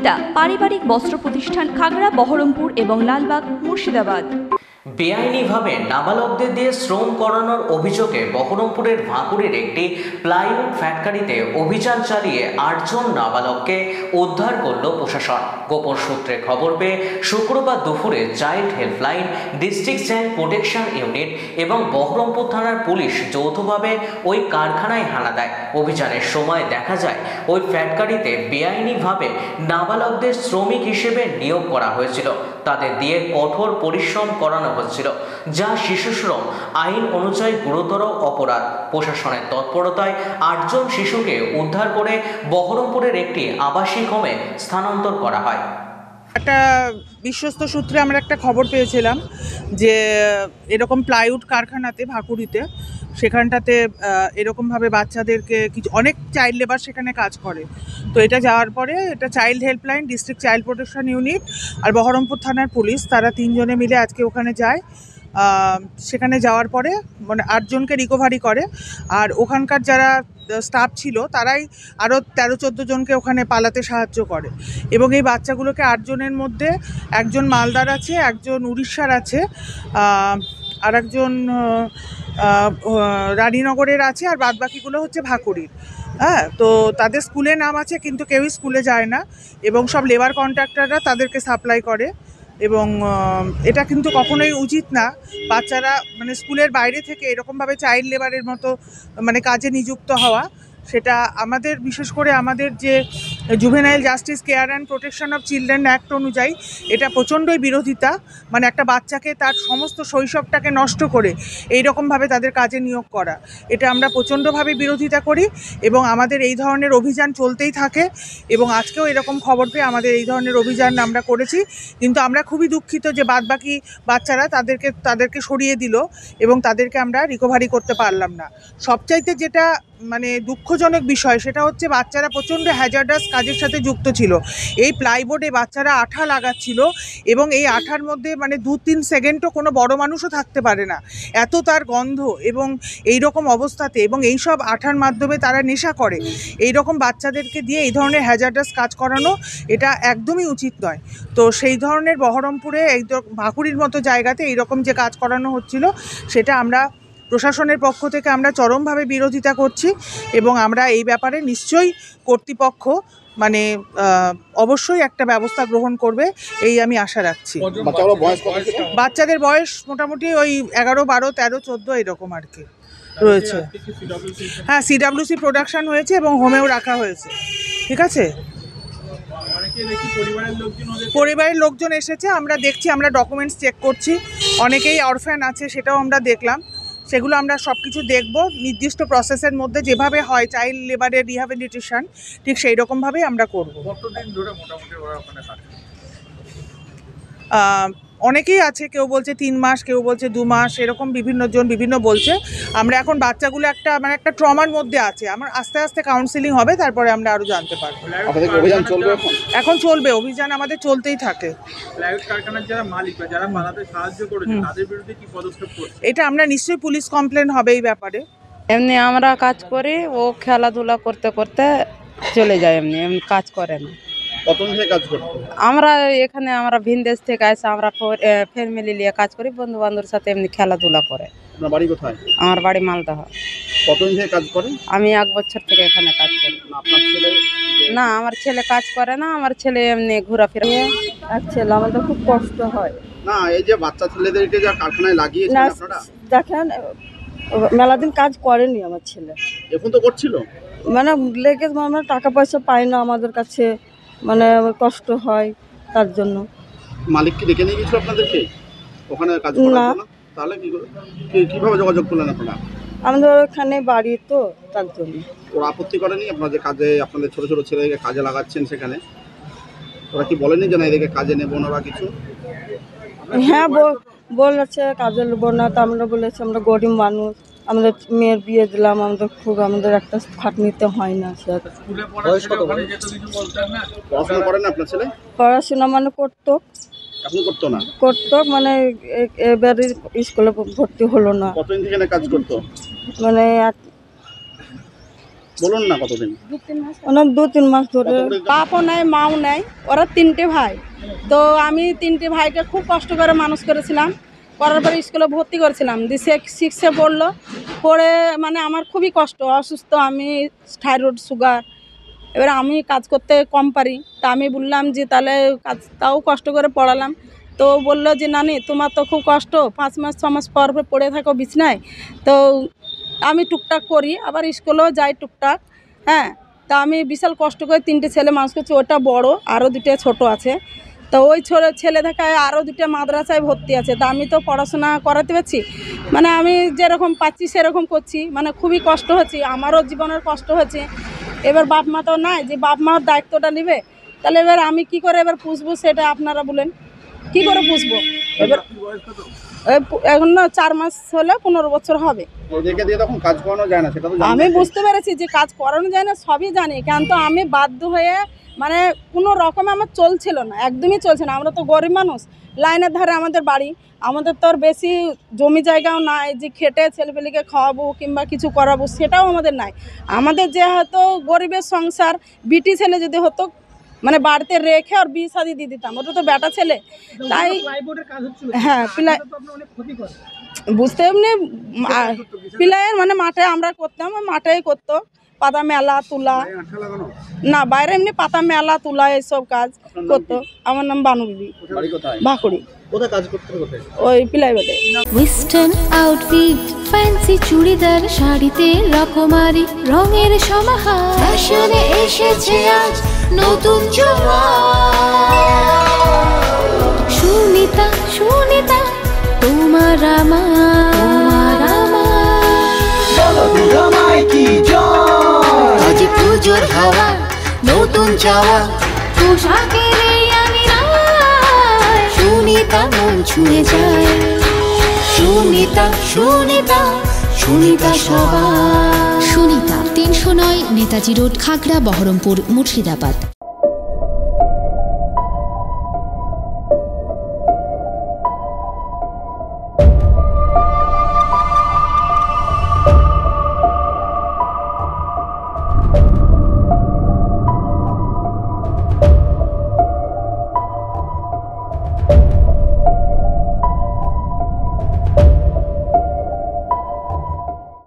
বিক্রেতা, পারিবারিক বস্ত্র প্রতিষ্ঠান, খাগড়া, বহরমপুর এবং লালবাগ, মুর্শিদাবাদ। বেআইনিভাবে নাবালকদের দিয়ে শ্রম করানোর অভিযোগে বহরমপুরের ভাঁকুড়ির একটি প্লাইউড ফ্যাক্টরিতে অভিযান চালিয়ে 8 জন নাবালককে উদ্ধার করল প্রশাসন। গোপন সূত্রে খবর পেয়ে শুক্রবার দুপুরে child helpline, district child protection unit এবং বহরমপুর থানার পুলিশ যৌথভাবে ওই কারখানায় হানা দেয়। অভিযানের সময় দেখা যায় ওই ফ্যাক্টরিতে বেআইনিভাবে নাবালকদের শ্রমিক হিসেবে নিয়োগ করা হয়েছিল। তাদের দিয়ে কঠোর পরিশ্রম করানো হচ্ছিল, যা শিশুশ্রম আইন অনুযায়ী গুরুতর অপরাধ। প্রশাসনের তৎপরতায় 8 জন শিশুকে উদ্ধার করে বহরমপুরের একটি আবাসিক হোমে স্থানান্তর করা হয়। একটা বিশ্বস্ত সূত্রে আমরা একটা খবর পেয়েছিলাম যে এরকম প্লাইউড কারখানাতে ভাঁকুড়িতে, সেখানটাতে এরকমভাবে বাচ্চাদেরকে কিছু অনেক চাইল্ড লেবার সেখানে কাজ করে। তো এটা যাওয়ার পরে এটা child helpline, district child protection unit আর বহরমপুর থানার পুলিশ, তারা 3 জনে মিলে আজকে ওখানে যায়। সেখানে যাওয়ার পরে মানে 8 জনকে রিকভারি করে। আর ওখানকার যারা স্টাফ ছিল তারাই আরও 13-14 জনকে ওখানে পালাতে সাহায্য করে। এবং এই বাচ্চাগুলোকে 8 জনের মধ্যে একজন মালদার আছে, একজন উড়িষ্যার আছে, আর একজন রানীনগরের আছে, আর বাদবাকিগুলো হচ্ছে ভাঁকুড়ির। হ্যাঁ, তো তাদের স্কুলে নাম আছে কিন্তু কেউই স্কুলে যায় না, এবং সব লেবার কন্ট্রাক্টররা তাদেরকে সাপ্লাই করে। এবং এটা কিন্তু কখনোই উচিত না, বাচ্চারা মানে স্কুলের বাইরে থেকে এরকমভাবে চাইল্ড লেবারের মতো মানে কাজে নিযুক্ত হওয়া, সেটা আমাদের বিশেষ করে আমাদের যে juvenile justice care and protection of children act অনুযায়ী এটা প্রচণ্ডই বিরোধিতা। মানে একটা বাচ্চাকে তার সমস্ত শৈশবটাকে নষ্ট করে এইরকমভাবে তাদের কাজে নিয়োগ করা, এটা আমরা প্রচণ্ডভাবে বিরোধিতা করি এবং আমাদের এই ধরনের অভিযান চলতেই থাকে। এবং আজকেও এরকম খবর পেয়ে আমাদের এই ধরনের অভিযান আমরা করেছি। কিন্তু আমরা খুবই দুঃখিত যে বাদবাকি বাচ্চারা তাদেরকে সরিয়ে দিল এবং তাদেরকে আমরা রিকভারি করতে পারলাম না। সবচাইতে যেটা মানে দুঃখজনক বিষয় সেটা হচ্ছে বাচ্চারা প্রচণ্ড হ্যাজার্ডাস কাজের সাথে যুক্ত ছিল। এই প্লাইবোর্ডে বাচ্চারা আঠা লাগাচ্ছিল এবং এই আঠার মধ্যে মানে 2-3 সেকেন্ডও কোনো বড় মানুষও থাকতে পারে না, এত তার গন্ধ। এবং এই রকম অবস্থাতে এবং এই সব আঠার মাধ্যমে তারা নেশা করে, এই রকম বাচ্চাদেরকে দিয়ে এই ধরনের হ্যাজার্ডাস কাজ করানো এটা একদমই উচিত নয়। তো সেই ধরনের বহরমপুরে এই ভাঁকুড়ির মতো জায়গাতে এইরকম যে কাজ করানো হচ্ছিল, সেটা আমরা প্রশাসনের পক্ষ থেকে আমরা চরমভাবে বিরোধিতা করছি এবং আমরা এই ব্যাপারে নিশ্চয়ই কর্তৃপক্ষ মানে অবশ্যই একটা ব্যবস্থা গ্রহণ করবে, এই আমি আশা রাখছি। বাচ্চাদের বয়স মোটামুটি ওই 11, 12, 13, 14 এরকম আর কি রয়েছে। হ্যাঁ, সিডাব্লিউসি প্রোডাকশন হয়েছে এবং হোমেও রাখা হয়েছে। ঠিক আছে, পরিবারের লোকজন এসেছে, আমরা দেখছি, আমরা ডকুমেন্টস চেক করছি। অনেকেই অরফ্যান আছে, সেটাও আমরা দেখলাম। সেগুলো আমরা সব কিছু দেখব, নির্দিষ্ট প্রসেসের মধ্যে যেভাবে হয় চাইল্ড লেবারের রিহ্যাবিলিটেশন, ঠিক সেই রকমভাবেই আমরা করব। অনেকেই আছে, কেউ বলছে 3 মাস, কেউ বলছে 2 মাস, এরকম বিভিন্ন জন বিভিন্ন বলছে। আমরা এখন বাচ্চাগুলো একটা ট্রমার মধ্যে আছে, আমার আস্তে আস্তে কাউন্সিলিং হবে, তারপরে আমরা আরও জানতে পারবো। এখন চলবে অভিযান, আমাদের চলতেই থাকে। এটা আমরা নিশ্চয়ই পুলিশ কমপ্লেন হবে এই ব্যাপারে। এমনি আমরা কাজ করি, ও খেলাধুলা করতে করতে চলে যায়, এমনি কাজ করে না। আমরা এখানে আমরা ভিন দেশ থেকে আসে, আমরা ফ্যামিলি নিয়ে কাজ করি, বন্ধু বান্ধবের সাথে এমনি খেলাধুলা করে। আপনার বাড়ি কোথায়? আমার বাড়ি মালদহ। কতদিন থেকে কাজ করে? আমি 1 বছর থেকে এখানে কাজ করি। আপনার ছেলে? না, আমার ছেলে কাজ করে না, আমার ছেলে এমনি ঘোরাফেরা। এক ছেলে, আমাদের খুব কষ্ট হয়। না, এই যে বাচ্চা ছেলেদেরকে যা কারখানায় লাগিয়েছেন আপনারা, দেখেন মেলা দিন কাজ করেনি আমার ছেলে, এখন তো করছিল। মানে লেগে আমরা টাকা পয়সা পাই না, আমাদের কাছে মানে কষ্ট হয়, তার জন্য। মালিক কি ডেকে নিয়ে গেছিল আপনাদেরকে ওখানে কাজ করার জন্য? তাহলে কিভাবে যোগাযোগ করলেন আপনারা? আমাদের ওখানে বাড়ি তো, তার জন্য। ওরা আপত্তি করেনি আপনারা যে কাজে আপনাদের ছোট ছোট ছেলেকে কাজে লাগাচ্ছেন সেখানে? ওরা কি বলেনি যে না এদেরকে কাজে নেবো না বা কিছু? হ্যাঁ, বলেছে কাজে নেবো না। তা আমরা বলেছি আমরা গরিব মানুষ, আমাদের মেয়ের বিয়ে দিলাম, আমাদের একটা খাটনিতে হয় না। পড়াশোনা করেন না আপনার ছেলে? পড়াশোনা মানে করতো, এখন করতো না? করতো, মানে এবারে স্কুলে ভর্তি হলো না। কতদিন থেকে কাজ করতো? মানে বলুন না কতদিন? ওনার 2-3 মাস ধরে। বাপও নাই মাও নাই, ওরা 3টে ভাই। তো আমি 3টে ভাইকে খুব কষ্ট করে মানুষ করেছিলাম, করার পরে স্কুলে ভর্তি করেছিলাম, দিয়ে 6-এ পড়লো। পড়ে মানে আমার খুবই কষ্ট, অসুস্থ আমি, থাইরয়েড সুগার, এবার আমি কাজ করতে কম পারি। তা আমি বললাম যে তাহলে কাজ, তাও কষ্ট করে পড়ালাম। তো বললো যে নানি তোমার তো খুব কষ্ট, 5 মাস 6 মাস পর পড়ে থাকো বিছনায়। তো আমি টুকটাক করি, আবার স্কুলেও যাই টুকটাক। হ্যাঁ, তা আমি বিশাল কষ্ট করে 3টে ছেলে মানুষ করছি, ওটা বড়, আরও 2টে ছোট আছে। তো ওই ছেলে দেখায় আরও 2টে মাদ্রাসায় ভর্তি আছে। তা আমি তো পড়াশোনা করাতে পারছি, মানে আমি যেরকম পাচ্ছি সেরকম করছি, মানে খুবই কষ্ট হচ্ছে, আমারও জীবনের কষ্ট হচ্ছে। এবার বাপ মা তো নাই যে বাপ মার দায়িত্বটা নেবে, তাহলে এবার আমি কি করে এবার পুষবো সেটা আপনারা বলেন, কি করে পুষবো? এবার এখন না 4 মাস হলে 15 বছর হবে। তখন কাজ করানো যায় না, সেটা তো আমি বুঝতে পেরেছি যে কাজ করানো যায় না, সবই জানি, কিন্তু আমি বাধ্য হয়ে মানে কোনো রকমে আমার চলছিল না, একদমই চলছে না। আমরা তো গরিব মানুষ, লাইনের ধারে আমাদের বাড়ি, আমাদের তো আর বেশি জমি জায়গাও নাই যে খেটে ছেলেপেলেকে খাওয়াবো কিংবা কিছু করাবো, সেটাও আমাদের নাই। আমাদের যে হয়তো গরিবের সংসার, বিটি ছেলে যদি হতো মানে বাড়িতে রেখে আর বিয়ে শাদি দিয়ে দিতাম, ওটা তো বেটা ছেলে। তাই হ্যাঁ, বুঝতে এমনি প্লাইয়ের মানে মাঠে আমরা করতাম, মাঠেই করতো, পাতা মেলা তুলা, না বাইরে এমনি পাতা মেলা তুলা এইসব কাজ করতো। আমার নাম বানু বিবি, ভাকুড়ি। কোথায় কাজ করতে হবে? ওই প্লাইবোর্ডে। ওয়েস্টার্ন আউটফিট, ফ্যান্সি চুড়িদার, শাড়িতে রকমারি রঙের সমাহার, ফ্যাশনে এসেছে আজ নতুন সুনিতা, সুনিতা তোমার আমার, আজ পুজোর হাওয়া, নতুন চাওয়া, পোশাকের এই আমিরায়, সুনিতা মন ছুঁয়ে যায়, সুনিতা, সুনিতা, সুনিতা সবার। সুনিতা 309 নেতাজি রোড, খাগড়া, বহরমপুর, মুর্শিদাবাদ।